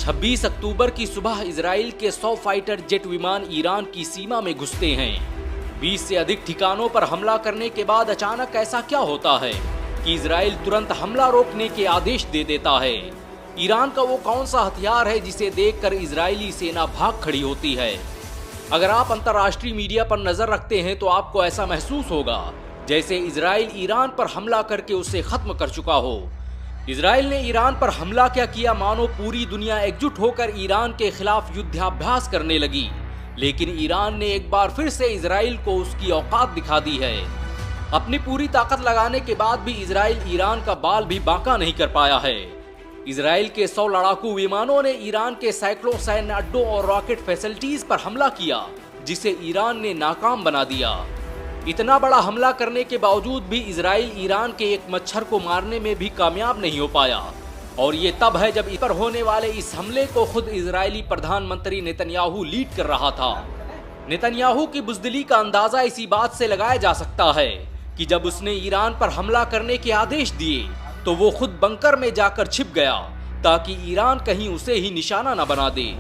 26 अक्टूबर की सुबह इजराइल के 100 फाइटर जेट विमान ईरान की सीमा में घुसते हैं। 20 से अधिक ठिकानों पर हमला करने के बाद अचानक ऐसा क्या होता है कि इजराइल तुरंत हमला रोकने के आदेश दे देता है। ईरान का वो कौन सा हथियार है जिसे देखकर इजरायली सेना भाग खड़ी होती है। अगर आप अंतर्राष्ट्रीय मीडिया पर नजर रखते हैं तो आपको ऐसा महसूस होगा जैसे इजराइल ईरान पर हमला करके उसे खत्म कर चुका हो। इजराइल ने ईरान पर हमला क्या किया, मानो पूरी दुनिया एकजुट होकर ईरान के खिलाफ युद्धाभ्यास करने लगी। लेकिन ईरान ने एक बार फिर से इजराइल को उसकी औकात दिखा दी है। अपनी पूरी ताकत लगाने के बाद भी इजराइल ईरान का बाल भी बांका नहीं कर पाया है। इजराइल के 100 लड़ाकू विमानों ने ईरान के सैकड़ों सैन्य अड्डों और रॉकेट फैसिलिटीज पर हमला किया, जिसे ईरान ने नाकाम बना दिया। इतना बड़ा हमला करने के बावजूद भी इजराइल ईरान के एक मच्छर को मारने में भी कामयाब नहीं हो पाया। और ये तब है जब इस पर होने वाले इस हमले को खुद इजरायली प्रधानमंत्री नेतन्याहू लीड कर रहा था। नेतन्याहू की बुज़दिली का अंदाजा इसी बात से लगाया जा सकता है कि जब उसने ईरान पर हमला करने के आदेश दिए तो वो खुद बंकर में जाकर छिप गया ताकि ईरान कहीं उसे ही निशाना न बना दे।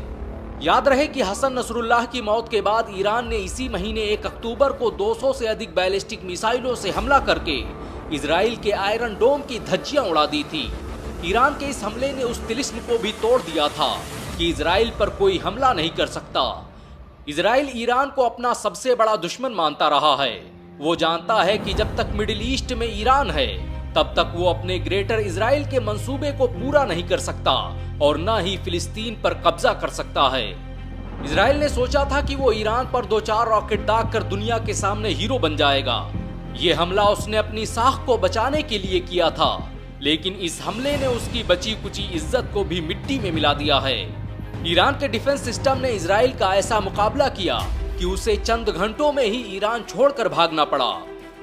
याद रहे कि हसन नसरुल्लाह की मौत के बाद ईरान ने इसी महीने 1 अक्टूबर को 200 से अधिक बैलिस्टिक मिसाइलों से हमला करके इजराइल के आयरन डोम की धज्जियां उड़ा दी थी। ईरान के इस हमले ने उस तिलिस्म को भी तोड़ दिया था कि इजराइल पर कोई हमला नहीं कर सकता। इजराइल ईरान को अपना सबसे बड़ा दुश्मन मानता रहा है। वो जानता है कि जब तक मिडिल ईस्ट में ईरान है तब तक वो अपने ग्रेटर इजराइल के मंसूबे को पूरा नहीं कर सकता और न ही फिलिस्तीन पर कब्जा कर सकता है। इजराइल ने सोचा था कि वो ईरान पर 2-4 रॉकेट दागकर दुनिया के सामने हीरो बन जाएगा। ये हमला उसने अपनी साख को बचाने के लिए किया था, लेकिन इस हमले ने उसकी बची कुची इज्जत को भी मिट्टी में मिला दिया है। ईरान के डिफेंस सिस्टम ने इजराइल का ऐसा मुकाबला किया कि उसे चंद घंटों में ही ईरान छोड़कर भागना पड़ा।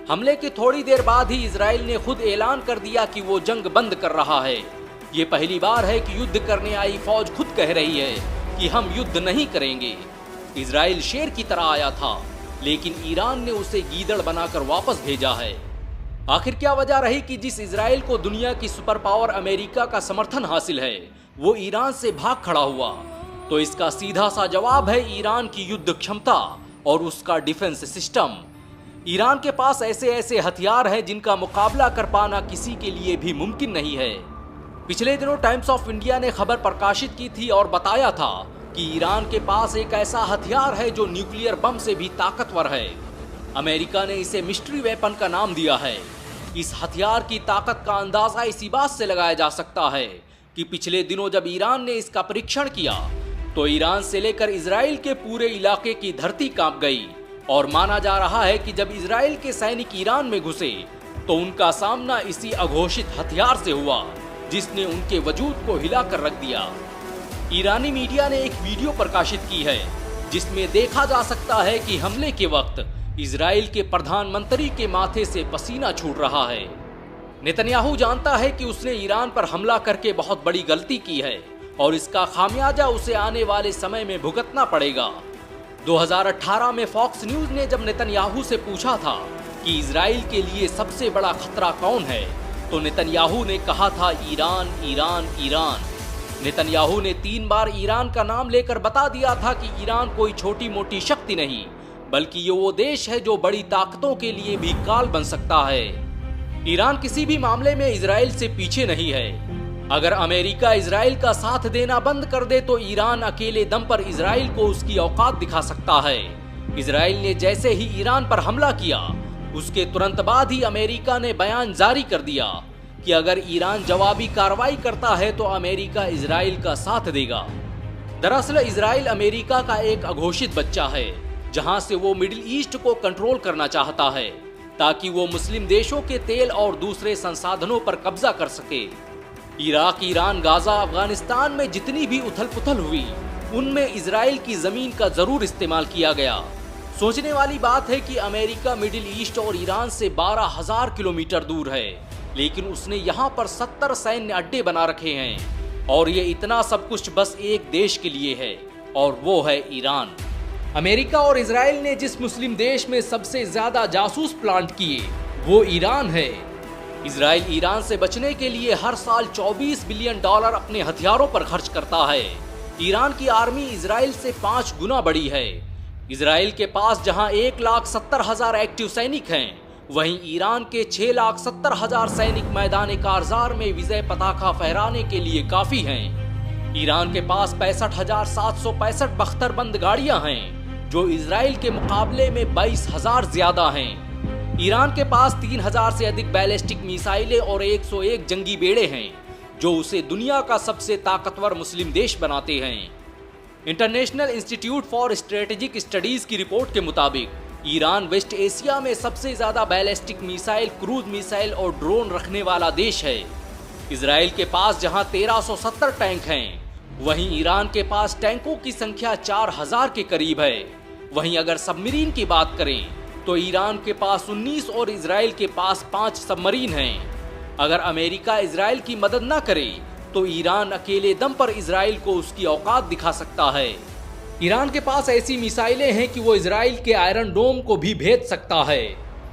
हमले की थोड़ी देर बाद ही इजराइल ने खुद ऐलान कर दिया कि वो जंग बंद कर रहा है। ये पहली बार है कि युद्ध करने आई फौज खुद कह रही है कि हम युद्ध नहीं करेंगे। इजराइल शेर की तरह आया था, लेकिन ईरान ने उसे गीदड़ बनाकर वापस भेजा है। आखिर क्या वजह रही कि जिस इजराइल को दुनिया की सुपर पावर अमेरिका का समर्थन हासिल है वो ईरान से भाग खड़ा हुआ? तो इसका सीधा सा जवाब है ईरान की युद्ध क्षमता और उसका डिफेंस सिस्टम। ईरान के पास ऐसे ऐसे हथियार हैं जिनका मुकाबला कर पाना किसी के लिए भी मुमकिन नहीं है। पिछले दिनों टाइम्स ऑफ इंडिया ने खबर प्रकाशित की थी और बताया था कि ईरान के पास एक ऐसा हथियार है जो न्यूक्लियर बम से भी ताकतवर है। अमेरिका ने इसे मिस्ट्री वेपन का नाम दिया है। इस हथियार की ताकत का अंदाजा इसी बात से लगाया जा सकता है कि पिछले दिनों जब ईरान ने इसका परीक्षण किया तो ईरान से लेकर इजराइल के पूरे इलाके की धरती कांप गई। और माना जा रहा है कि जब इजराइल के सैनिक ईरान में घुसे तो उनका सामना इसी अघोषित हथियार से हुआ जिसने उनके वजूद को हिलाकर रख दिया। ईरानी मीडिया ने एक वीडियो प्रकाशित की है जिसमें देखा जा सकता है कि हमले के वक्त इजराइल के प्रधानमंत्री के माथे से पसीना छूट रहा है। नेतन्याहू जानता है कि उसने ईरान पर हमला करके बहुत बड़ी गलती की है और इसका खामियाजा उसे आने वाले समय में भुगतना पड़ेगा। 2018 में फॉक्स न्यूज ने जब नेतन्याहू से पूछा था कि इजराइल के लिए सबसे बड़ा खतरा कौन है तो नेतन्याहू ने कहा था ईरान, ईरान, ईरान। नेतन्याहू ने 3 बार ईरान का नाम लेकर बता दिया था कि ईरान कोई छोटी मोटी शक्ति नहीं बल्कि ये वो देश है जो बड़ी ताकतों के लिए भी काल बन सकता है। ईरान किसी भी मामले में इजराइल से पीछे नहीं है। अगर अमेरिका इजराइल का साथ देना बंद कर दे तो ईरान अकेले दम पर इजराइल को उसकी औकात दिखा सकता है। इजराइल ने जैसे ही ईरान पर हमला किया उसके तुरंत बाद ही अमेरिका ने बयान जारी कर दिया कि अगर ईरान जवाबी कार्रवाई करता है तो अमेरिका इजराइल का साथ देगा। दरअसल इजराइल अमेरिका का एक अघोषित बच्चा है जहां से वो मिडिल ईस्ट को कंट्रोल करना चाहता है ताकि वो मुस्लिम देशों के तेल और दूसरे संसाधनों पर कब्जा कर सके। इराक, ईरान, गाजा, अफगानिस्तान में जितनी भी उथल पुथल हुई उनमें इजराइल की जमीन का जरूर इस्तेमाल किया गया। सोचने वाली बात है कि अमेरिका मिडिल ईस्ट और ईरान से 12,000 किलोमीटर दूर है, लेकिन उसने यहाँ पर 70 सैन्य अड्डे बना रखे हैं और ये इतना सब कुछ बस एक देश के लिए है और वो है ईरान। अमेरिका और इजराइल ने जिस मुस्लिम देश में सबसे ज्यादा जासूस प्लांट किए वो ईरान है। इजराइल ईरान से बचने के लिए हर साल $24 बिलियन अपने हथियारों पर खर्च करता है। ईरान की आर्मी इजराइल से 5 गुना बड़ी है। इजराइल के पास जहां 1,70,000 एक्टिव सैनिक हैं, वहीं ईरान के 6,70,000 सैनिक मैदान कारजार में विजय पताका फहराने के लिए काफी हैं। ईरान के पास 65,765 बख्तरबंद गाड़ियां हैं, जो इजराइल के मुकाबले में 22,000 ज्यादा हैं। ईरान के पास 3,000 से अधिक बैलिस्टिक मिसाइलें और 101 जंगी बेड़े हैं, जो उसे दुनिया का सबसे ताकतवर मुस्लिम देश बनाते हैं। International institute for strategic studies की रिपोर्ट के मुताबिक ईरान वेस्ट एशिया में सबसे ज्यादा बैलिस्टिक मिसाइल, क्रूज मिसाइल और ड्रोन रखने वाला देश है। इजराइल के पास जहां 1370 टैंक हैं, वहीं ईरान के पास टैंकों की संख्या 4000 के करीब है। वहीं अगर सबमरीन की बात करें तो ईरान के पास 19 और इजराइल के पास 5 सबमरीन हैं। अगर अमेरिका इजराइल की मदद न करे तो ईरान अकेले दम पर इजराइल को उसकी औकात दिखा सकता है। ईरान के पास ऐसी मिसाइलें हैं कि वो इजराइल के आयरन डोम को भी भेद सकता है।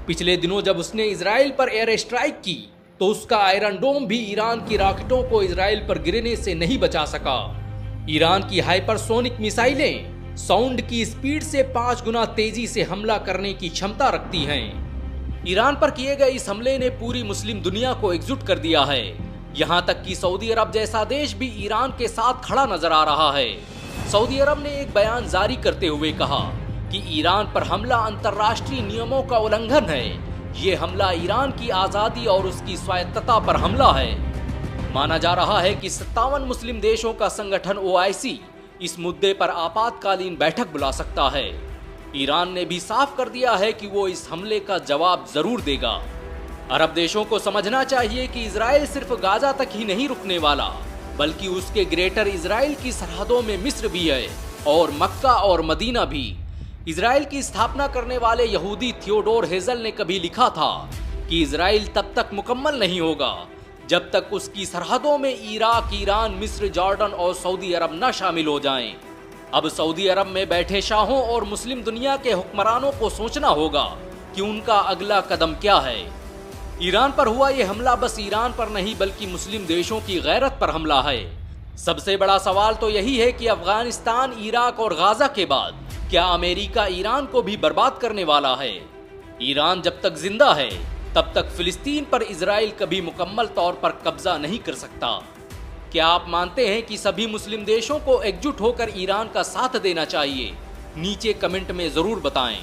पिछले दिनों जब उसने इजराइल पर एयर स्ट्राइक की तो उसका आयरन डोम भी ईरान की रॉकेटों को इजराइल पर गिरने से नहीं बचा सका। ईरान की हाइपरसोनिक मिसाइलें साउंड की स्पीड से 5 गुना तेजी से हमला करने की क्षमता रखती हैं। ईरान पर किए गए इस हमले ने पूरी मुस्लिम दुनिया को एकजुट कर दिया है। यहाँ तक कि सऊदी अरब जैसा देश भी ईरान के साथ खड़ा नजर आ रहा है। सऊदी अरब ने एक बयान जारी करते हुए कहा कि ईरान पर हमला अंतर्राष्ट्रीय नियमों का उल्लंघन है। ये हमला ईरान की आज़ादी और उसकी स्वायत्तता पर हमला है। माना जा रहा है कि 57 मुस्लिम देशों का संगठन OIC इस मुद्दे पर आपातकालीन बैठक बुला सकता है। ईरान ने भी साफ कर दिया है कि वो इस हमले का जवाब जरूर देगा। अरब देशों को समझना चाहिए कि इजराइल सिर्फ गाजा तक ही नहीं रुकने वाला, बल्कि उसके ग्रेटर इजराइल की सरहदों में मिस्र भी है और मक्का और मदीना भी। इजराइल की स्थापना करने वाले यहूदी थियोडोर हेजल ने कभी लिखा था कि इजराइल तब तक मुकम्मल नहीं होगा जब तक उसकी सरहदों में इराक, ईरान, मिस्र, जॉर्डन और सऊदी अरब न शामिल हो जाएं। अब सऊदी अरब में बैठे शाहों और मुस्लिम दुनिया के हुक्मरानों को सोचना होगा कि उनका अगला कदम क्या है। ईरान पर हुआ ये हमला बस ईरान पर नहीं बल्कि मुस्लिम देशों की गैरत पर हमला है। सबसे बड़ा सवाल तो यही है कि अफगानिस्तान, इराक और गाजा के बाद क्या अमेरिका ईरान को भी बर्बाद करने वाला है? ईरान जब तक जिंदा है तब तक फिलिस्तीन पर इजराइल कभी मुकम्मल तौर पर कब्जा नहीं कर सकता। क्या आप मानते हैं कि सभी मुस्लिम देशों को एकजुट होकर ईरान का साथ देना चाहिए? नीचे कमेंट में जरूर बताएं।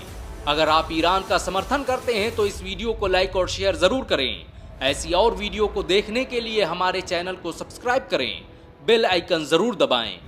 अगर आप ईरान का समर्थन करते हैं तो इस वीडियो को लाइक और शेयर जरूर करें। ऐसी और वीडियो को देखने के लिए हमारे चैनल को सब्सक्राइब करें, बेल आइकन जरूर दबाएं।